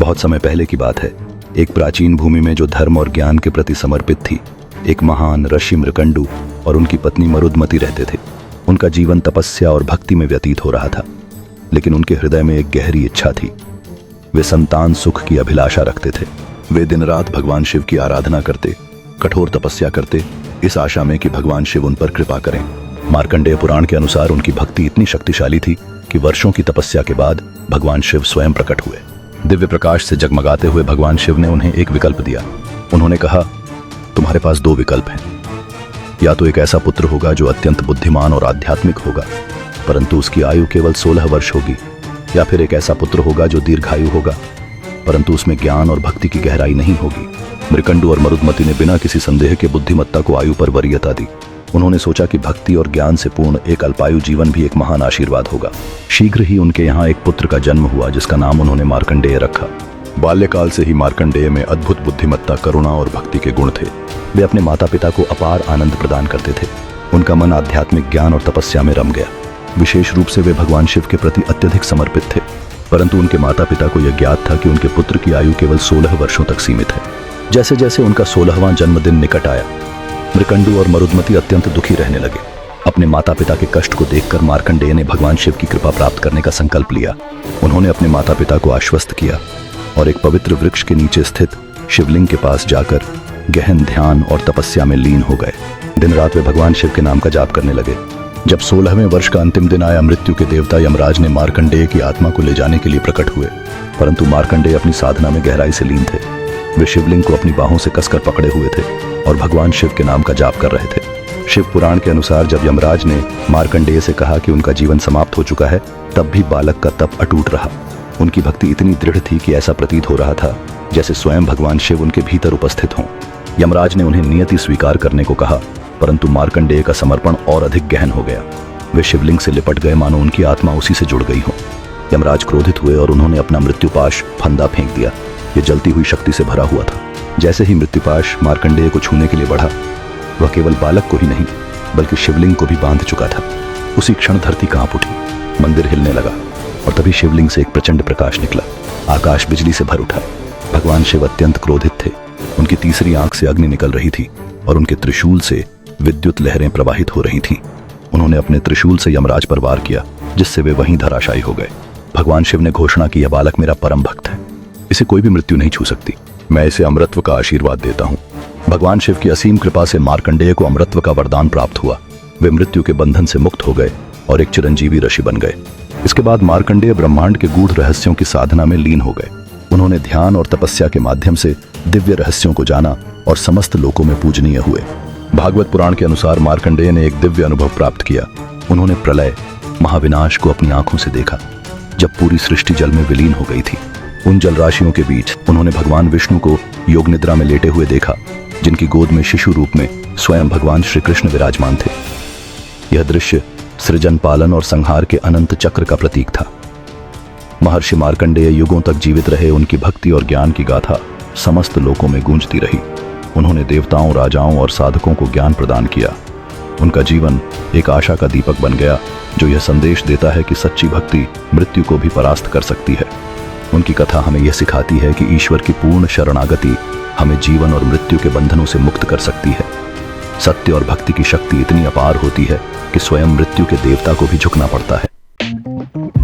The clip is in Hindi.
बहुत समय पहले की बात है। एक प्राचीन भूमि में जो धर्म और ज्ञान के प्रति समर्पित थी, एक महान ऋषि मृकंडू और उनकी पत्नी मरुदमती रहते थे। उनका जीवन तपस्या और भक्ति में व्यतीत हो रहा था, लेकिन उनके हृदय में एक गहरी इच्छा थी। वे संतान सुख की अभिलाषा रखते थे। वे दिन रात भगवान शिव की आराधना करते, कठोर तपस्या करते, इस आशा में कि भगवान शिव उन पर कृपा करें। मार्कंडेय पुराण के अनुसार उनकी भक्ति इतनी शक्तिशाली थी कि वर्षों की तपस्या के बाद भगवान शिव स्वयं प्रकट हुए। दिव्य प्रकाश से जगमगाते हुए भगवान शिव ने उन्हें एक विकल्प दिया। उन्होंने कहा, तुम्हारे पास दो विकल्प हैं। या तो एक ऐसा पुत्र होगा जो अत्यंत बुद्धिमान और आध्यात्मिक होगा, परंतु उसकी आयु केवल 16 वर्ष होगी, या फिर एक ऐसा पुत्र होगा जो दीर्घायु होगा, परंतु उसमें ज्ञान और भक्ति की गहराई नहीं होगी। मृकंडू और मरुदमती ने बिना किसी संदेह के बुद्धिमत्ता को आयु पर वरीयता दी। उन्होंने सोचा कि भक्ति और ज्ञान से पूर्ण एक अल्पायु जीवन भी एक महान आशीर्वाद होगा। शीघ्र ही उनके यहाँ एक पुत्र का जन्म हुआ, जिसका नाम उन्होंने मार्कंडेय रखा। बाल्यकाल से ही मार्कंडेय में अद्भुत बुद्धिमत्ता, करुणा और भक्ति के गुण थे। वे अपने माता पिता को अपार आनंद प्रदान करते थे। उनका मन आध्यात्मिक ज्ञान और तपस्या में रम गया। विशेष रूप से वे भगवान शिव के प्रति अत्यधिक समर्पित थे, परंतु उनके माता पिता को यह ज्ञात था कि उनके पुत्र की आयु केवल 16 वर्षों तक सीमित है। जैसे जैसे उनका 16वां जन्मदिन निकट आया, मृकंडू और मरुदमती अत्यंत दुखी रहने लगे। अपने माता पिता के कष्ट को देखकर मार्कंडेय ने भगवान शिव की कृपा प्राप्त करने का संकल्प लिया। उन्होंने अपने माता पिता को आश्वस्त किया और एक पवित्र वृक्ष के नीचे स्थित शिवलिंग के पास जाकर गहन ध्यान और तपस्या में लीन हो गए। दिन रात वे भगवान शिव के नाम का जाप करने लगे। जब 16वें वर्ष का अंतिम दिन आया, मृत्यु के देवता यमराज ने मार्कंडेय की आत्मा को ले जाने के लिए प्रकट हुए, परंतु मार्कंडेय अपनी साधना में गहराई से लीन थे। वे शिवलिंग को अपनी बाहों से कसकर पकड़े हुए थे और भगवान शिव के नाम का जाप कर रहे थे। शिव पुराण के अनुसार जब यमराज ने मार्कंडेय से कहा कि उनका जीवन समाप्त हो चुका है, तब भी बालक का तप अटूट रहा। उनकी भक्ति इतनी दृढ़ थी कि ऐसा प्रतीत हो रहा था जैसे स्वयं भगवान शिव उनके भीतर उपस्थित हों। यमराज ने उन्हें नियति स्वीकार करने को कहा, परंतु मार्कंडेय का समर्पण और अधिक गहन हो गया। वे शिवलिंग से लिपट गए, मानो उनकी आत्मा उसी से जुड़ गई हो। यमराज क्रोधित हुए और उन्होंने अपना मृत्युपाश फंदा फेंक दिया। यह जलती हुई शक्ति से भरा हुआ था। जैसे ही मृत्युपाश मार्कंडेय को छूने के लिए बढ़ा, वह केवल बालक को ही नहीं बल्कि शिवलिंग को भी बांध चुका था। उसी क्षण धरती कांप उठी, मंदिर हिलने लगा और तभी शिवलिंग से एक प्रचंड प्रकाश निकला। आकाश बिजली से भर उठा। भगवान शिव अत्यंत क्रोधित थे। उनकी तीसरी आंख से अग्नि निकल रही थी और उनके त्रिशूल से विद्युत लहरें प्रवाहित हो रही थीं। उन्होंने अपने त्रिशूल से यमराज पर वार किया, जिससे वे वहीं धराशायी हो गए। भगवान शिव ने घोषणा की, यह बालक मेरा परम भक्त है, इसे कोई भी मृत्यु नहीं छू सकती। मैं इसे अमरत्व का आशीर्वाद देता हूँ। भगवान शिव की असीम कृपा से मार्कंडेय को अमरत्व का वरदान प्राप्त हुआ। वे मृत्यु के बंधन से मुक्त हो गए और एक चिरंजीवी ऋषि बन गए। इसके बाद मार्कंडेय ब्रह्मांड के गूढ़ रहस्यों की साधना में लीन हो गए। उन्होंने ध्यान और तपस्या के माध्यम से दिव्य रहस्यों को जाना और समस्त लोकों में पूजनीय हुए। भागवत पुराण के अनुसार मार्कंडेय ने एक दिव्य अनुभव प्राप्त किया। उन्होंने प्रलय, महाविनाश को अपनी आंखों से देखा, जब पूरी सृष्टि जल में विलीन हो गई थी। उन जलराशियों के बीच उन्होंने भगवान विष्णु को योग निद्रा में लेटे हुए देखा, जिनकी गोद में शिशु रूप में स्वयं भगवान श्री कृष्ण विराजमान थे। यह दृश्य सृजन, पालन और संहार के अनंत चक्र का प्रतीक था। महर्षि मार्कंडेय युगों तक जीवित रहे। उनकी भक्ति और ज्ञान की गाथा समस्त लोकों में गूंजती रही। उन्होंने देवताओं, राजाओं और साधकों को ज्ञान प्रदान किया। उनका जीवन एक आशा का दीपक बन गया, जो यह संदेश देता है कि सच्ची भक्ति मृत्यु को भी परास्त कर सकती है। उनकी कथा हमें यह सिखाती है कि ईश्वर की पूर्ण शरणागति हमें जीवन और मृत्यु के बंधनों से मुक्त कर सकती है। सत्य और भक्ति की शक्ति इतनी अपार होती है कि स्वयं मृत्यु के देवता को भी झुकना पड़ता है।